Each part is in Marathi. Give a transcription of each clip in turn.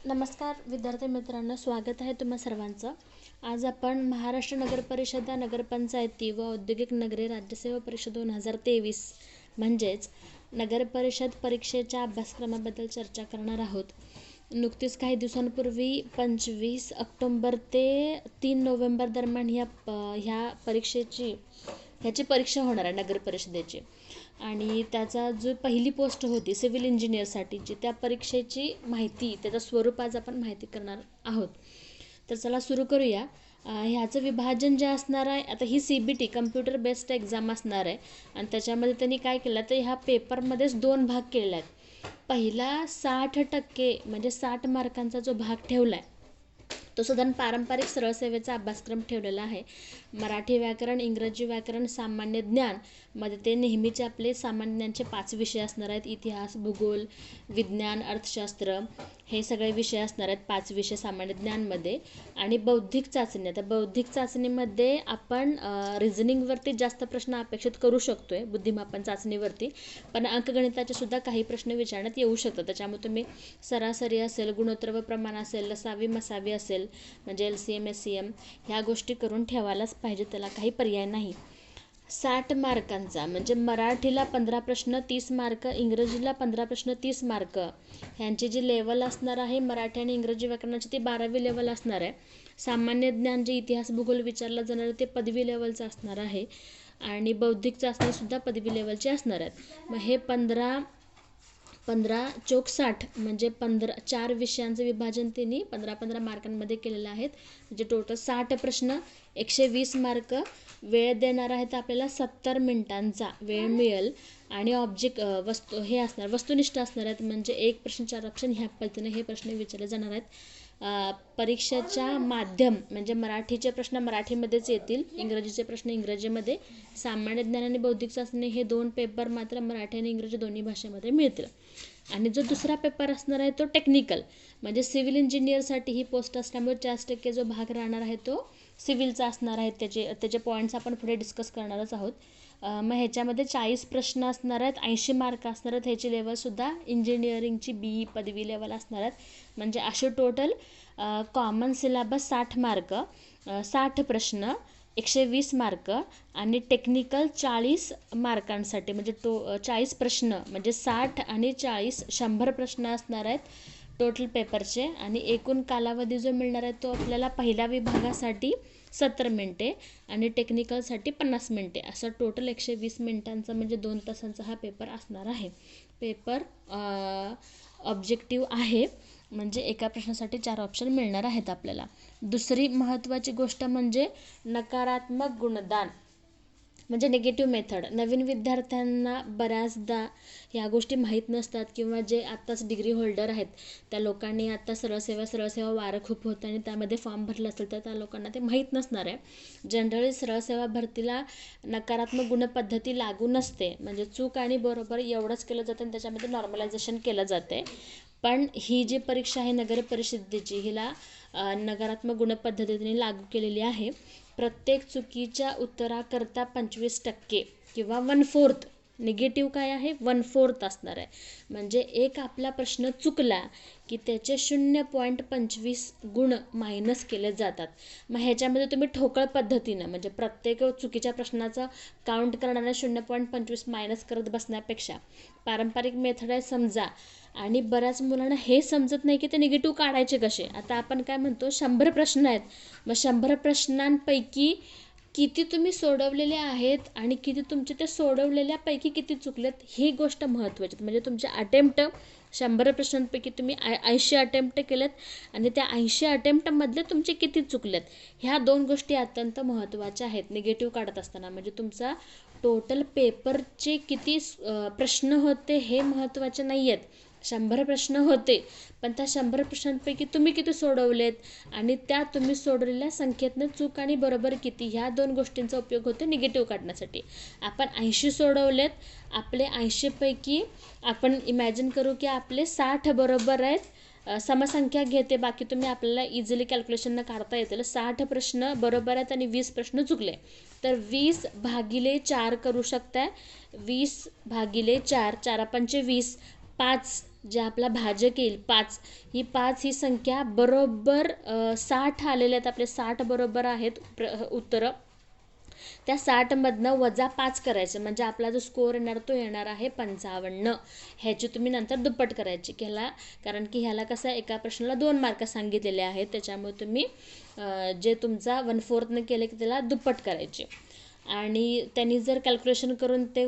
नमस्कार विद्यार्थी मित्रांनो, स्वागत आहे तुम्हा सर्वांचं. आज आपण महाराष्ट्र नगर परिषदा, नगरपंचायती व औद्योगिक नगरे राज्यसेवा परीक्षा 2023 म्हणजेच नगर परिषद परीक्षेच्या अभ्यासक्रमाबद्दल चर्चा करणार आहोत. नुकतीच काही दिवसांपूर्वी 25 ऑक्टोंबर ते 3 नोव्हेंबर दरम्यान ह्याची परीक्षा होणार आहे नगर परिषदेची. आणि त्याचा जो पहिली पोस्ट होती सिव्हिल इंजिनियरसाठीची, त्या परीक्षेची माहिती, त्याचं स्वरूप आज आपण माहिती करणार आहोत. तर चला सुरू करूया. ह्याचं विभाजन जे असणार आहे, आता ही CBT कम्प्युटर बेस्ड एक्झाम असणार आहे आणि त्याच्यामध्ये त्यांनी काय केलं तर ह्या पेपरमध्येच 2 भाग केलेले आहेत. पहिला 60% म्हणजे 60 मार्कांचा जो भाग ठेवला आहे तो साधारण पारंपरिक सरळ सेवेचा अभ्यासक्रम ठेवलेला आहे. मराठी व्याकरण, इंग्रजी व्याकरण, सामान्य ज्ञान मध्ये ते नेहमीचे आपले सामान्य ज्ञानचे 5 विषय असणार आहेत. इतिहास, भूगोल, विज्ञान, अर्थशास्त्र हे सगळे विषय असणार आहेत. 5 विषय सामान्य ज्ञानमध्ये. आणि बौद्धिक चाचणी, आता बौद्धिक चाचणीमध्ये आपण रिझनिंगवरती जास्त प्रश्न अपेक्षित करू शकतोय, बुद्धिमापन चाचणीवरती, पण अंकगणिताचे सुद्धा काही प्रश्न विचारण्यात येऊ शकतात. त्याच्यामुळे तुम्ही सरासरी असेल, गुणोत्तर व प्रमाण असेल, लसावी मसावी असेल, म्हणजे LCM SCM ह्या गोष्टी करून ठेवायलाच पाहिजे, त्याला काही पर्याय नाही. 60 मार्कांचा म्हणजे मराठीला 15 प्रश्न 30 मार्क, इंग्रजीला 15 प्रश्न 30 मार्क. ह्यांची जी लेवल असणार आहे मराठी आणि इंग्रजी व्याकरणाची ती 12वी लेवल असणार आहे. सामान्य ज्ञान जे इतिहास भूगोल विचारलं जाणार आहे ते पदवी लेवलचं असणार आहे. आणि बौद्धिक चाचणीसुद्धा पदवी लेवलची असणार आहेत. मग हे 15 चोक 60 म्हणजे 4 विषयांचं विभाजन त्यांनी 15 मार्कांमध्ये केलेलं आहे. म्हणजे टोटल 60 प्रश्न 120 मार्क. वेळ देणार आहे तर आपल्याला 70 मिनिटांचा वेळ मिळेल. आणि हे असणार वस्तुनिष्ठ असणार आहेत, म्हणजे 1 प्रश्न 4 ऑप्शन ह्या पद्धतीने हे प्रश्न विचारले जाणार आहेत. परीक्षेच्या माध्यम म्हणजे मराठीचे प्रश्न मराठीमध्येच येतील, इंग्रजीचे प्रश्न इंग्रजीमध्ये. सामान्य ज्ञान आणि बौद्धिक चाचणी हे 2 पेपर मात्र मराठी आणि इंग्रजी दोन्ही भाषेमध्ये मिळतील. आणि जो दुसरा पेपर असणार आहे तो टेक्निकल म्हणजे सिव्हिल इंजिनियरसाठी ही पोस्ट असल्यामुळे 40% जो भाग राहणार आहे तो सिव्हिलचा असणार आहे. त्याचे पॉईंट्स आपण पुढे डिस्कस करणारच आहोत. मग ह्याच्यामध्ये 40 प्रश्न असणार आहेत, 80 मार्क असणार आहेत. ह्याची लेवलसुद्धा इंजिनिअरिंगची BE पदवी लेवल असणार आहेत. म्हणजे असे टोटल कॉमन सिलेबस 60 मार्क, 60 प्रश्न 120 मार्क आणि टेक्निकल 40 मार्कांसाठी म्हणजे 40 प्रश्न म्हणजे 60 आणि 40 100 प्रश्न असणार आहेत टोटल पेपरचे. आणि एकूण कालावधी जो मिळणार आहे तो आपल्याला पहिल्या विभागासाठी 70 मिनिटे आणि टेक्निकलसाठी 50 मिनिटे, असं टोटल 120 मिनिटांचा म्हणजे 2 तासांचा हा पेपर असणार आहे. पेपर ऑब्जेक्टिव्ह आहे, म्हणजे एका प्रश्नासाठी 4 ऑप्शन मिळणार आहेत आपल्याला. दुसरी महत्त्वाची गोष्ट म्हणजे नकारात्मक गुणदान म्हणजे निगेटिव्ह मेथड. नवीन विद्यार्थ्यांना बऱ्याचदा ह्या गोष्टी माहीत नसतात, किंवा जे आत्ताच डिग्री होल्डर आहेत त्या लोकांनी आत्ता सरळ सेवा वारं खूप होतं आणि त्यामध्ये फॉर्म भरला असेल तर त्या लोकांना ते माहीत नसणार आहे. जनरली सरळ सेवा भरतीला नकारात्मक गुणपद्धती लागू नसते, म्हणजे चूक आणि बरोबर एवढंच केलं जातं आणि त्याच्यामध्ये नॉर्मलायझेशन केलं जाते. पण ही जी परीक्षा आहे नगर परिषदेची, हिला नकारात्मक गुणपद्धतीने लागू केलेली आहे. प्रत्येक चुकीच्या उत्तराकरता 25% किंवा 1/4, निगेटिव्ह काय आहे 1/4 असणार आहे. म्हणजे एक आपला प्रश्न चुकला की त्याचे 0.25 गुण मायनस केले जातात. मग ह्याच्यामध्ये तुम्ही ठोकळ पद्धतीनं म्हणजे प्रत्येक चुकीच्या प्रश्नाचा काउंट करणाऱ्या 0.25 मायनस करत बसण्यापेक्षा पारंपरिक मेथड आहे समजा. आणि बऱ्याच मुलांना हे समजत नाही की ते निगेटिव्ह काढायचे कसे. आता आपण काय म्हणतो 100 प्रश्न आहेत, मग 100 प्रश्नांपैकी किती तुम्ही सोडवलेले आहेत आणि किती तुमचे ते सोडवलेल्यापैकी किती चुकलेत ही गोष्ट महत्त्वाची. म्हणजे तुमचे अटेम्प्ट 100 प्रश्नांपैकी तुम्ही 80 अटेम्प्ट केलेत आणि त्या 80 अटेम्प्टमधले तुमचे किती चुकलेत, ह्या 2 गोष्टी अत्यंत महत्त्वाच्या आहेत निगेटिव्ह काढत असताना. म्हणजे तुमचा टोटल पेपरचे किती प्रश्न होते हे महत्त्वाचे नाही आहेत. 100 प्रश्न होते, पण त्या 100 प्रश्नांपैकी तुम्ही किती सोडवलेत आणि त्या तुम्ही सोडवलेल्या संख्येतनं चूक आणि बरोबर किती, ह्या 2 गोष्टींचा उपयोग होतो निगेटिव्ह काढण्यासाठी. आपण 80 सोडवलेत, आपले 80पैकी आपण इमॅजिन करू की आपले 60 बरोबर आहेत, समसंख्या घेते, बाकी तुम्ही आपल्याला इझिली कॅल्क्युलेशननं काढता येतील. 60 प्रश्न बरोबर आहेत आणि 20 प्रश्न चुकले, तर 20/4 करू शकताय. 20/4, 4 पंचे 20, 5 जे आपला भाजक येईल 5, ही 5 ही संख्या बरोबर 60 आलेले आहेत आपले, 60 बरोबर आहेत उत्तरं. त्या 60मधनं वजा 5 करायचं म्हणजे आपला जो स्कोअर येणार तो येणार आहे 55. ह्याची तुम्ही नंतर दुप्पट करायची कारण की ह्याला कसं एका प्रश्नाला 2 मार्क सांगितलेले आहेत, त्याच्यामुळे तुम्ही जे तुमचा 1/4 केले की त्याला दुप्पट करायचे. आणि त्यांनी जर कॅल्क्युलेशन करून ते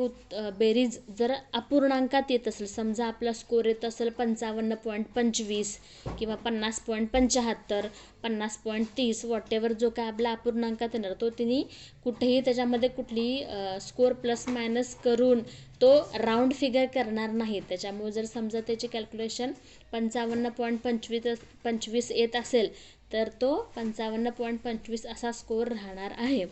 बेरीज जर अपूर्णांकात येत असेल, समजा आपला स्कोअर येत असेल 55.25 किंवा 50.75, 50.30 वॉटेवर जो काय आपला अपूर्णांकात येणार तो तिने कुठेही त्याच्यामध्ये कुठलीही स्कोअर प्लस मायनस करून तो राऊंड फिगर करणार नाही. त्याच्यामुळे जर समजा त्याची कॅल्क्युलेशन 55.25 येत असेल तर तो 55.25 असा स्कोअर राहणार आहे.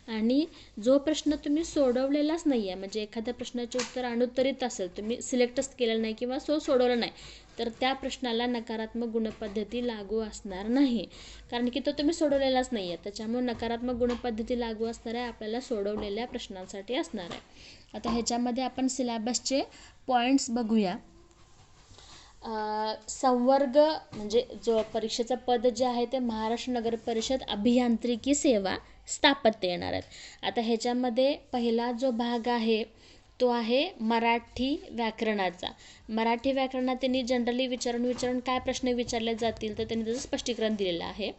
आणि जो प्रश्न तुम्ही सोडवलेलाच नाही आहे, म्हणजे एखाद्या प्रश्नाचे उत्तर अनुत्तरित असेल, तुम्ही सिलेक्टच केलेलं नाही किंवा सोडवलं नाही, तर त्या प्रश्नाला नकारात्मक गुणपद्धती लागू असणार नाही, कारण की तो तुम्ही सोडवलेलाच नाही आहे. त्याच्यामुळे नकारात्मक गुणपद्धती लागू असणार आहे आपल्याला सोडवलेल्या प्रश्नांसाठी असणार आहे. आता ह्याच्यामध्ये आपण सिलॅबसचे पॉईंट्स बघूया. संवर्ग म्हणजे जो परीक्षेचं पद जे आहे ते महाराष्ट्र नगर परिषद अभियांत्रिकी सेवा स्थापत्य येणार आहेत. आता ह्याच्यामध्ये पहिला जो भाग आहे तो आहे मराठी व्याकरणाचा. मराठी व्याकरणात त्यांनी जनरली विचारून काय प्रश्न विचारले जातील तर त्यांनी त्याचं स्पष्टीकरण दिलेलं आहे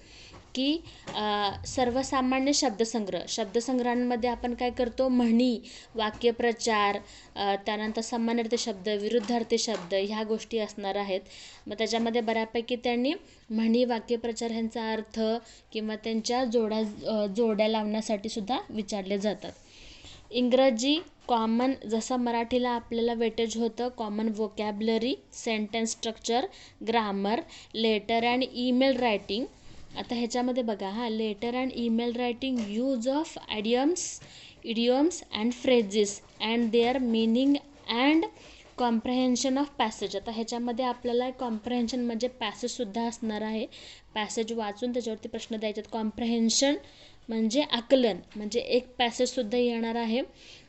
की सर्वसामान्य शब्दसंग्रहांमध्ये आपण काय करतो, म्हणी, वाक्यप्रचार, त्यानंतर समानार्थी शब्द, विरुद्धार्थी शब्द ह्या गोष्टी असणार आहेत. मग त्याच्यामध्ये बऱ्यापैकी त्यांनी म्हणी, वाक्यप्रचार ह्यांचा अर्थ किंवा त्यांच्या जोड्या लावण्यासाठी सुद्धा विचारले जातात. इंग्रजी कॉमन, जसं मराठीला आपल्याला वेटेज होतं common vocabulary, sentence structure, grammar, letter and email writing. आता ह्याच्यामध्ये बघा letter and email writing, use of idioms and phrases and their meaning and comprehension of passage. आता ह्याच्यामध्ये आपल्याला कॉम्प्रहेन्शन म्हणजे पॅसेजसुद्धा असणार आहे, पॅसेज वाचून त्याच्यावरती प्रश्न द्यायचे. कॉम्प्रहेन्शन म्हणजे आकलन, म्हणजे एक पॅसेजसुद्धा येणार आहे.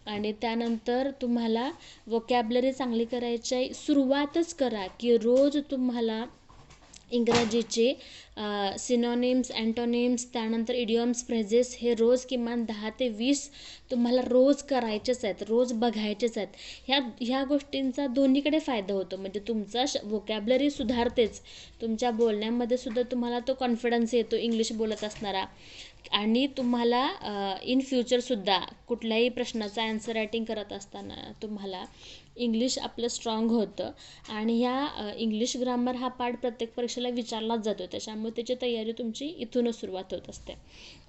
आणि त्यानंतर तुम्हाला व्होकॅब्लरी चांगली करायची आहे. सुरुवातच करा की रोज तुम्हाला इंग्रजीचे सिनोनिम्स, अँटोनिम्स, त्यानंतर इडियम्स, फ्रेजेस हे रोज किमान 10 ते 20 तुम्हाला रोज करायचेच आहेत, रोज बघायचेच आहेत. ह्या गोष्टींचा दोन्हीकडे फायदा होतो, म्हणजे तुमचा व्होकॅब्लरी सुधारतेच, तुमच्या बोलण्यामध्ये सुद्धा तुम्हाला तो कॉन्फिडन्स येतो इंग्लिश बोलत असणारा. आणि तुम्हाला इन फ्युचरसुद्धा कुठल्याही प्रश्नाचा ॲन्सर रायटिंग करत असताना तुम्हाला इंग्लिश आपलं स्ट्रॉंग होतं. आणि ह्या इंग्लिश ग्रामर हा पार्ट प्रत्येक परीक्षेला विचारलाच जातो, त्याच्यामुळे त्याची तयारी तुमची इथूनच सुरुवात होत असते.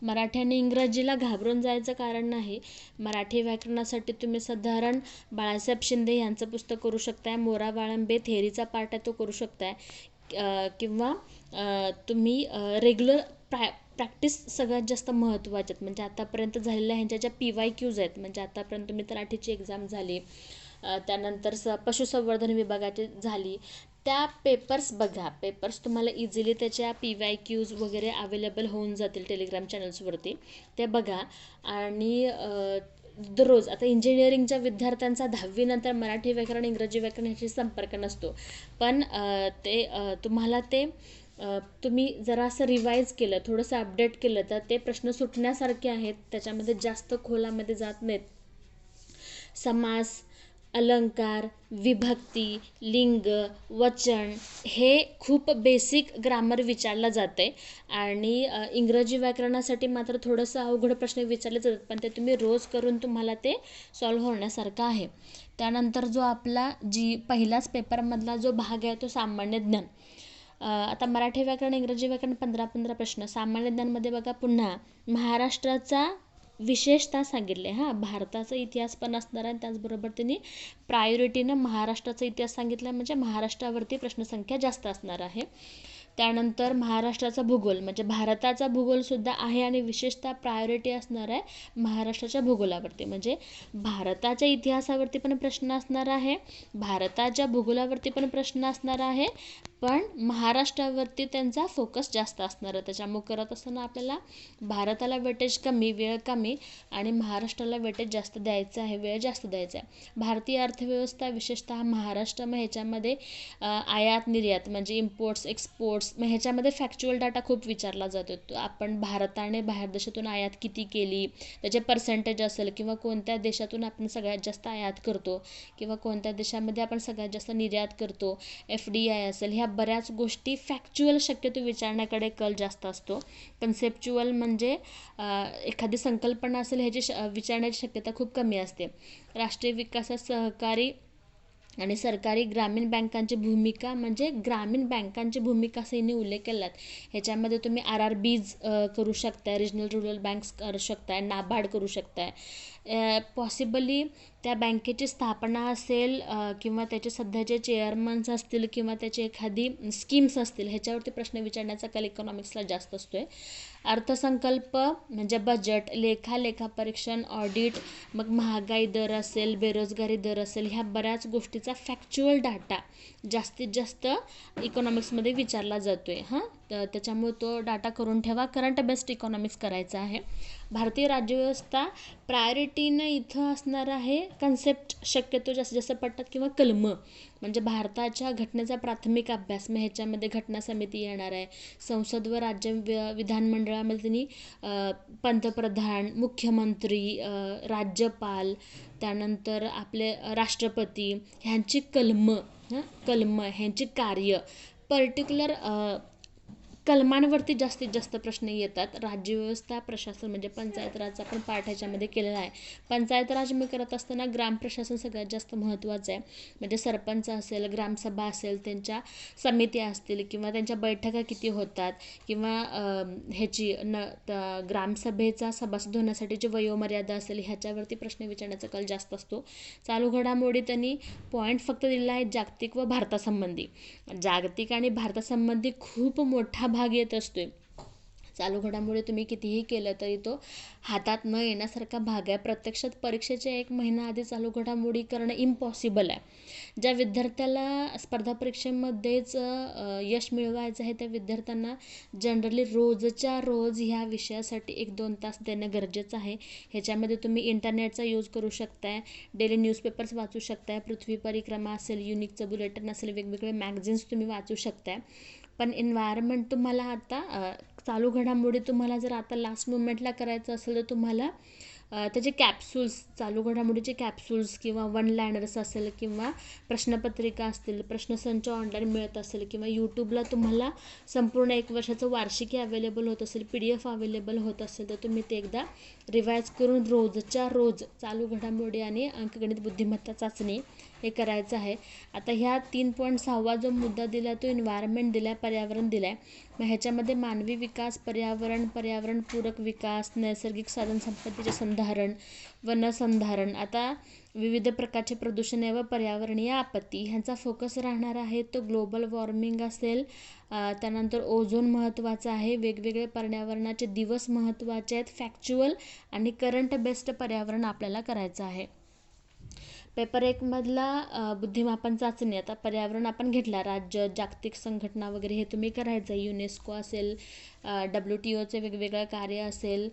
मराठी आणि इंग्रजीला घाबरून जायचं कारण नाही. मराठी व्याकरणासाठी तुम्ही साधारण बाळासाहेब शिंदे यांचं पुस्तक करू शकताय, मोरा वाळंबे थेअरीचा पार्ट आहे तो करू शकताय, किंवा तुम्ही रेग्युलर प्रॅक्टिस सगळ्यात जास्त महत्त्वाचे आहेत. म्हणजे आतापर्यंत झालेल्या ह्यांच्या ज्या PYQs आहेत, म्हणजे आतापर्यंत तुम्ही तलाठीची एक्झाम झाली, त्यानंतर पशुसंवर्धन विभागाची झाली, त्या पेपर्स बघा. पेपर्स तुम्हाला इझिली त्याच्या PYQs वगैरे अवेलेबल होऊन जातील टेलिग्राम चॅनल्सवरती, ते बघा. आणि दररोज आता इंजिनिअरिंगच्या विद्यार्थ्यांचा 10वी नंतर मराठी व्याकरण, इंग्रजी व्याकरण ह्याशी संपर्क नसतो, पण तुम्हाला ते तुम्ही जरा असं रिवाईज केलं, थोडंसं अपडेट केलं तर ते प्रश्न सुटण्यासारखे आहेत, त्याच्यामध्ये जास्त खोलामध्ये जात नाहीत. समास, अलंकार, विभक्ती, लिंग, वचन हे खूप बेसिक ग्रामर विचारलं जाते. आणि इंग्रजी व्याकरणासाठी मात्र थोडंसं अवघड प्रश्न विचारले जातात, पण ते तुम्ही रोज करून तुम्हाला ते सॉल्व्ह होण्यासारखं आहे. त्यानंतर जो आपला पहिलाच पेपरमधला जो भाग आहे तो सामान्य ज्ञान. आता मराठी व्याकरण, इंग्रजी व्याकरण 15 प्रश्न. सामान्य ज्ञानमध्ये बघा पुन्हा महाराष्ट्राचा विशेषतः सांगितले, भारताचा इतिहास पण असणार आहे, त्याचबरोबर त्यांनी प्रायोरिटीनं महाराष्ट्राचा इतिहास सांगितला, म्हणजे महाराष्ट्रावरती प्रश्नसंख्या जास्त असणार आहे. त्यानंतर महाराष्ट्राचा भूगोल, म्हणजे भारताचा भूगोलसुद्धा आहे आणि विशेषतः प्रायोरिटी असणार आहे महाराष्ट्राच्या भूगोलावरती. म्हणजे भारताच्या इतिहासावरती पण प्रश्न असणार आहे, भारताच्या भूगोलावरती पण प्रश्न असणार आहे, पण महाराष्ट्रावरती त्यांचा फोकस जास्त असणार आहे. त्याच्यामुळे करत असताना आपल्याला भारताला वेटेज कमी, वेळ कमी आणि महाराष्ट्राला वेटेज जास्त द्यायचं आहे, वेळ जास्त द्यायचा आहे. भारतीय अर्थव्यवस्था विशेषतः महाराष्ट्र, मग ह्याच्यामध्ये आयात निर्यात म्हणजे इम्पोर्ट्स एक्सपोर्ट्स, मग ह्याच्यामध्ये फॅक्च्युअल डाटा खूप विचारला जातो. आपण भारताने बाहेर देशातून आयात किती केली, त्याचे पर्सेंटेज असेल, किंवा कोणत्या देशातून आपण सगळ्यात जास्त आयात करतो, किंवा कोणत्या देशामध्ये आपण सगळ्यात जास्त निर्यात करतो, FDI असेल, ह्या बऱ्याच गोष्टी फॅक्च्युअल शक्यतो विचारण्याकडे कल जास्त असतो. कन्सेप्च्युअल म्हणजे एखादी संकल्पना असेल ह्याची विचारण्याची शक्यता खूप कमी असते. राष्ट्रीय विकासात सहकारी आणि सरकारी ग्रामीण बँकांची भूमिका, म्हणजे ग्रामीण बँकांची भूमिका असं यांनी उल्लेख केला आहे. ह्याच्यामध्ये तुम्ही RRBs करू शकताय, रिजनल रुरल बँक्स करू शकताय, नाबार्ड करू शकताय. पॉसिबली त्या बँकेची स्थापना असेल किंवा त्याचे सध्याचे चेअरमन्स असतील किंवा त्याची एखादी स्कीम्स असतील, ह्याच्यावरती प्रश्न विचारण्याचा कल इकॉनॉमिक्सला जास्त असतो आहे. अर्थसंकल्प म्हणजे बजेट, लेखापरीक्षण, ऑडिट, मग महागाई दर असेल, बेरोजगारी दर असेल, ह्या बऱ्याच गोष्टीचा फॅक्च्युअल डाटा जास्तीत जास्त इकॉनॉमिक्समध्ये विचारला जातो आहे. त्याच्यामुळे तो डाटा करून ठेवा. करंट बेस्ड इकॉनॉमिक्स करायचं आहे. भारतीय राज्यव्यवस्था प्रायोरिटीनं इथं असणार आहे कन्सेप्ट शक्यतो जास्तीत जास्त पडतात, किंवा कलमं म्हणजे भारताच्या घटनेचा प्राथमिक अभ्यास, मग ह्याच्यामध्ये घटना समिती येणार आहे. संसद व राज्य विधानमंडळामध्ये त्यांनी पंतप्रधान, मुख्यमंत्री, राज्यपाल, त्यानंतर आपले राष्ट्रपती ह्यांची कलमं ह्यांची कार्य, पर्टिक्युलर कलमांवरती जास्तीत जास्त प्रश्न येतात. राज्यव्यवस्था प्रशासन म्हणजे पंचायत राजचा पण पार्ट ह्याच्यामध्ये केलेला आहे. पंचायत राज मी करत असताना ग्राम प्रशासन सगळ्यात जास्त महत्त्वाचं आहे. म्हणजे सरपंच असेल, ग्रामसभा असेल, त्यांच्या समित्या असतील, किंवा त्यांच्या बैठका किती होतात, किंवा ह्याची ग्रामसभेचा सभासद होण्यासाठीची वयोमर्यादा असेल, ह्याच्यावरती प्रश्न विचारण्याचा कल जास्त असतो. चालू घडामोडी त्यांनी पॉईंट फक्त दिलेला आहे जागतिक व भारतासंबंधी. जागतिक आणि भारतासंबंधी खूप मोठा भाग येत असतोय. चालू घडामोडी तुम्ही कितीही केलं तरी तो हातात न येण्यासारखा भाग आहे. प्रत्यक्षात परीक्षेच्या 1 महिना आधी चालू घडामोडी करणं इम्पॉसिबल आहे. ज्या विद्यार्थ्याला स्पर्धा परीक्षेमध्येच यश मिळवायचं आहे त्या विद्यार्थ्यांना जनरली रोजच्या रोज ह्या विषयासाठी 1-2 तास देणं गरजेचं आहे. ह्याच्यामध्ये तुम्ही इंटरनेटचा यूज करू शकताय, डेली न्यूजपेपर्स वाचू शकताय, पृथ्वी परिक्रमा असेल, युनिकचं बुलेटिन असेल, वेगवेगळे मॅगझिन्स तुम्ही वाचू शकताय. पण एन्व्हायरमेंट तुम्हाला आता चालू घडामोडी तुम्हाला जर आता लास्ट मुमेंटला करायचं असेल तर तुम्हाला त्याचे कॅप्सूल्स, चालू घडामोडीचे कॅप्सूल्स किंवा वन लायनर्स असेल, किंवा प्रश्नपत्रिका असतील, प्रश्नसंच ऑनलाईन मिळत असेल, किंवा यूट्यूबला तुम्हाला संपूर्ण 1 वर्षाचं वार्षिकी अवेलेबल होत असेल, PDF अवेलेबल होत असेल, तर तुम्ही ते एकदा रिवाईज करून रोजच्या रोज चालू घडामोडी आणि अंकगणित बुद्धिमत्ता चाचणी हे करायचं आहे. आता ह्या 3.6 जो मुद्दा दिला तो एन्व्हायरमेंट दिला, पर्यावरण दिला आहे. मग ह्याच्यामध्ये मानवी विकास, पर्यावरणपूरक विकास, नैसर्गिक साधनसंपत्तीचे संधारण, वनसंधारण, आता विविध प्रकारचे प्रदूषण व पर्यावरणीय आपत्ती ह्यांचा फोकस राहणार आहे. तो ग्लोबल वॉर्मिंग असेल, त्यानंतर ओझोन महत्त्वाचा आहे, वेगवेगळे पर्यावरणाचे दिवस महत्त्वाचे आहेत. फॅक्च्युअल आणि करंट बेस्ड पर्यावरण आपल्याला करायचं आहे. पेपर 1 मधला बुद्धिमापन चाचणी, आता पर्यावरण आपण घेतला, राज्य, जागतिक संघटना वगैरे हे तुम्ही करायचं. युनेस्को असेल, WTOचे वेगवेगळं कार्य असेल,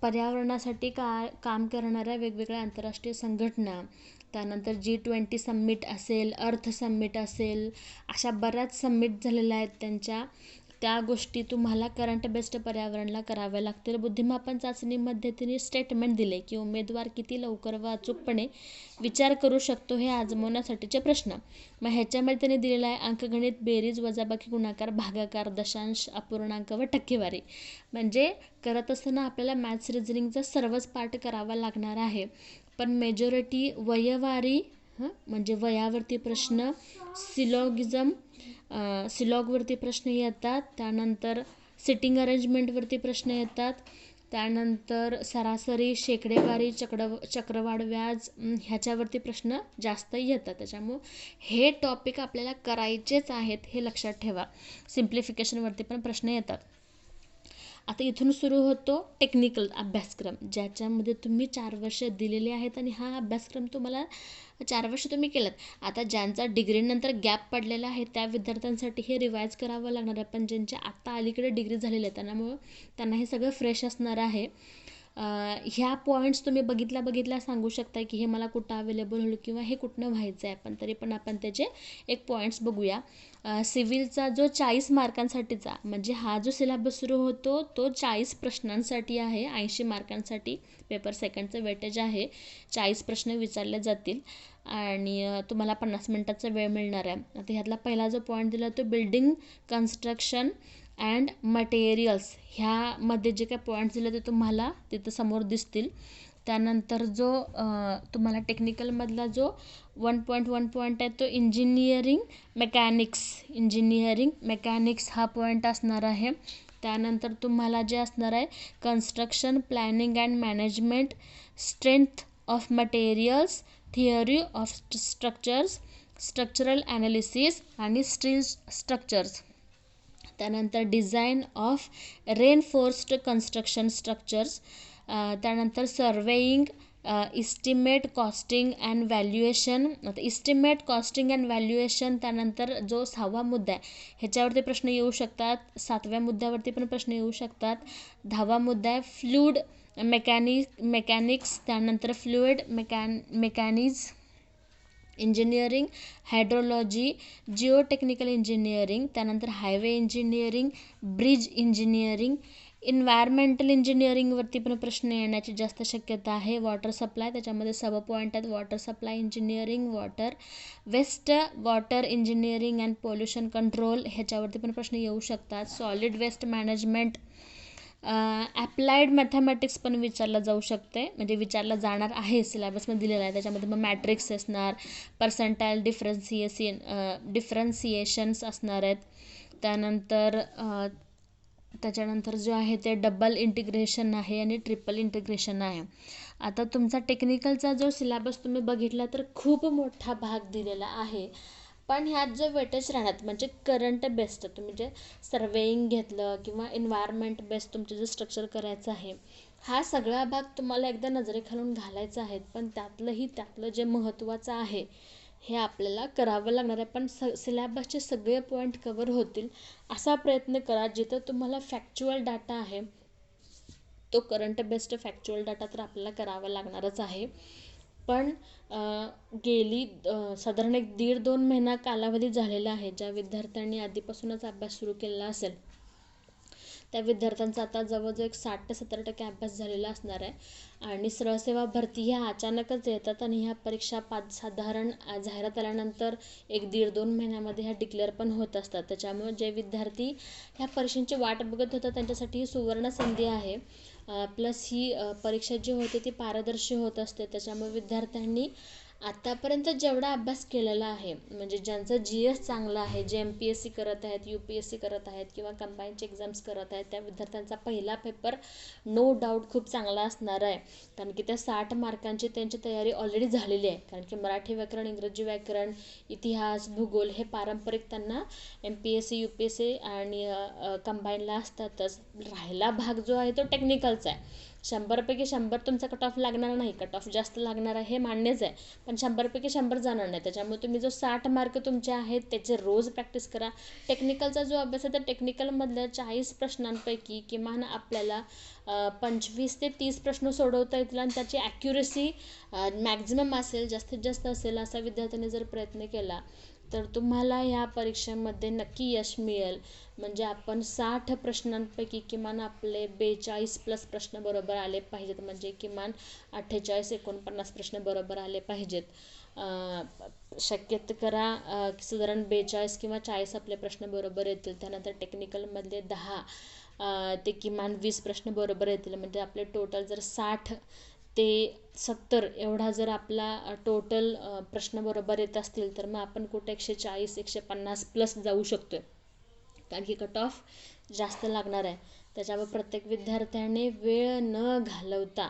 पर्यावरणासाठी काम करणाऱ्या वेगवेगळ्या आंतरराष्ट्रीय संघटना, त्यानंतर G20 समिट असेल, अर्थ समिट असेल, अशा बऱ्याच समिट झालेल्या आहेत. त्या गोष्टी तुम्हाला करंट बेस्ड पर्यावरणला कराव्या लागतील. बुद्धिमापन चाचणीमध्ये तिने स्टेटमेंट दिले की उमेदवार किती लवकर व अचूकपणे विचार करू शकतो हे आजमावण्यासाठीचे प्रश्न. मग ह्याच्यामध्ये त्यांनी दिलेला आहे अंकगणित, बेरीज, वजाबाकी, गुणाकार, भागाकार, दशांश, अपूर्णांक व टक्केवारी. म्हणजे करत असताना आपल्याला मॅथ्स रिझनिंगचा सर्वच पार्ट करावा लागणार आहे. पण मेजॉरिटी वयवारी म्हणजे वयावरती प्रश्न, सिलॉगवरती प्रश्न येतात, त्यानंतर सिटिंग अरेंजमेंटवरती प्रश्न येतात, त्यानंतर सरासरी, शेकडेवारी, चक्रवाढ व्याज ह्याच्यावरती प्रश्न जास्त येतात. त्याच्यामुळं हे टॉपिक आपल्याला करायचेच आहेत हे लक्षात ठेवा. सिम्प्लिफिकेशनवरती पण प्रश्न येतात. आता इथून सुरू होतो टेक्निकल अभ्यासक्रम, ज्याच्यामध्ये तुम्ही 4 वर्ष दिलेले आहेत आणि हा अभ्यासक्रम तुम्हाला 4 वर्ष तुम्ही केलात. आता ज्यांचा डिग्रीनंतर गॅप पडलेला आहे त्या विद्यार्थ्यांसाठी हे रिवाईज करावं लागणार आहे, पण ज्यांच्या आत्ता अलीकडे डिग्री झालेली आहे त्यांना हे सगळं फ्रेश असणार आहे. ह्या पॉईंट्स तुम्ही बघितल्या सांगू शकता की हे मला कुठं अवेलेबल होईल किंवा हे कुठनं व्हायचं आहे, पण तरी पण आपण त्याचे एक पॉईंट्स बघूया. सिव्हिलचा जो 40 मार्कांसाठीचा, म्हणजे हा जो सिलेबस सुरू होतो तो 40 प्रश्नांसाठी आहे. 80 मार्कांसाठी पेपर सेकंडचं वेटेज आहे. 40 प्रश्न विचारले जातील आणि तुम्हाला 50 मिनिटाचा वेळ मिळणार आहे. आता ह्यातला पहिला जो पॉईंट दिला तो बिल्डिंग कन्स्ट्रक्शन अँड मटेरियल्स, ह्यामध्ये जे काही पॉईंट्स दिले ते तुम्हाला तिथं समोर दिसतील. त्यानंतर जो तुम्हाला टेक्निकलमधला जो 1.1 पॉईंट आहे तो इंजिनिअरिंग मेकॅनिक्स हा पॉईंट असणार आहे. त्यानंतर तुम्हाला जे असणार आहे construction planning and management, strength of materials, theory of structures, structural analysis आणि स्टील स्ट्रक्चर्स. त्यानंतर design of reinforced construction structures. त्यानंतर सर्वेईंग, इस्टिमेट कॉस्टिंग अँड व्हॅल्युएशन. आता इस्टिमेट कॉस्टिंग अँड व्हॅल्युएशन, त्यानंतर जो 6वा मुद्दा आहे ह्याच्यावरती प्रश्न येऊ शकतात. 7व्या मुद्द्यावरती पण प्रश्न येऊ शकतात. 10वा मुद्दा आहे फ्लूइड मेकॅनिक्स, त्यानंतर fluid mechanics engineering, hydrology, geotechnical engineering, त्यानंतर highway engineering, bridge engineering, environmental इंजिनिअरिंगवरती पण प्रश्न येण्याची जास्त शक्यता आहे. वॉटर सप्लाय, त्याच्यामध्ये सब पॉईंट आहेत. Water supply engineering, waste water engineering and pollution control, ह्याच्यावरती पण प्रश्न येऊ शकतात. Solid waste management, applied mathematics पण विचारलं जाऊ शकते, म्हणजे विचारलं जाणार आहे, सिलेबसमध्ये दिलेला आहे. त्याच्यामध्ये मग मॅट्रिक्स असणार, पर्सेंटाईल डिफरन्सिएशन्स असणार आहेत. त्याच्यानंतर जो आहे ते डबल इंटिग्रेशन आहे आणि ट्रिपल इंटिग्रेशन आहे. आता तुमचा टेक्निकलचा जो सिलेबस तुम्ही बघितला तर खूप मोठा भाग दिलेला आहे, पण ह्यात जो वेटेज राहणार म्हणजे करंट बेस्ड, तुम्ही जे सर्वेईंग घेतलं किंवा एन्व्हायरमेंट बेस्ड तुमचं जे स्ट्रक्चर करायचं आहे, हा सगळा भाग तुम्हाला एकदा नजरेखालून घालायचा आहे. पण त्यातलं जे महत्त्वाचं आहे हे आपल्याला करावं लागणार आहे. पण सिलेबसचे सगळे पॉईंट कवर होतील असा प्रयत्न करा. जिथं तुम्हाला फॅक्च्युअल डाटा आहे तो करंट बेस्ड फॅक्च्युअल डाटा तर आपल्याला करावा लागणारच आहे. पण गेली साधारण 1.5-2 महिना कालावधी झालेला आहे. ज्या विद्यार्थ्यांनी आधीपासूनच अभ्यास सुरू केलेला असेल त्या विद्यार्थ्यांचा आता जवळजवळ 60 ते 70% अभ्यास झालेला असणार आहे. आणि सरळ सेवा भरती ह्या अचानकच येतात आणि ह्या परीक्षा साधारण जाहिरात आल्यानंतर 1-1.5-2 महिन्यामध्ये ह्या डिक्लेअर पण होत असतात. त्याच्यामुळे जे विद्यार्थी ह्या परीक्षांची वाट बघत होतात त्यांच्यासाठी ही सुवर्ण संधी आहे. प्लस ही परीक्षा जी होते ती पारदर्शी होत असते. त्याच्यामुळे विद्यार्थ्यांनी आत्तापर्यंत जेवढा अभ्यास केलेला आहे, म्हणजे ज्यांचं GS चांगलं आहे, जे MPSC करत आहेत, UPSC करत आहेत किंवा कंबाईनचे एक्झाम्स करत आहेत, त्या विद्यार्थ्यांचा पहिला पेपर नो डाऊट खूप चांगला असणार आहे. कारण की त्या 60 मार्कांची त्यांची तयारी ऑलरेडी झालेली आहे. कारण की मराठी व्याकरण, इंग्रजी व्याकरण, इतिहास, भूगोल हे पारंपरिक त्यांना MPSC UPSC आणि कंबाईनला असतातच. राहिला भाग जो आहे तो टेक्निकलचा आहे. 100पैकी 100 तुमचा कट ऑफ लागणार नाही, कट ऑफ जास्त लागणार आहे हे मान्यच आहे, पण 100पैकी 100 जाणार नाही. त्याच्यामुळे तुम्ही जो 60 मार्क तुमचे आहेत त्याचे रोज प्रॅक्टिस करा. टेक्निकलचा जो अभ्यास आहे तर टेक्निकलमधल्या 40 प्रश्नांपैकी किमान आपल्याला 25 ते 30 प्रश्न सोडवता येतील आणि त्याची ॲक्युरेसी मॅक्झिमम असेल, जास्तीत जास्त असेल असा विद्यार्थ्यांनी जर प्रयत्न केला तर तुम्हाला ह्या परीक्षेमध्ये नक्की यश मिळेल. म्हणजे आपण 60 प्रश्नांपैकी किमान आपले 42+ प्रश्न बरोबर आले पाहिजेत, म्हणजे किमान 48-49 प्रश्न बरोबर आले पाहिजेत. शक्यतो करा साधारण 42 किंवा 40 आपले प्रश्न बरोबर येतील. त्यानंतर टेक्निकलमधले 10 ते किमान 20 प्रश्न बरोबर येतील. म्हणजे आपले टोटल जर 60 ते 70 एवढा जर आपला टोटल प्रश्न बरोबर येत असतील तर मग आपण कुठे 140-150+ जाऊ शकतो, कारण की कट ऑफ जास्त लागणार आहे. त्याच्यावर प्रत्येक विद्यार्थ्याने वेळ न घालवता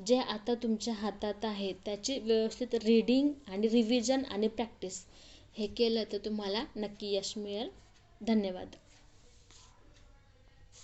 जे आता तुमच्या हातात आहे त्याची व्यवस्थित रीडिंग आणि रिव्हिजन आणि प्रॅक्टिस हे केलं तर तुम्हाला नक्की यश मिळेल. धन्यवाद.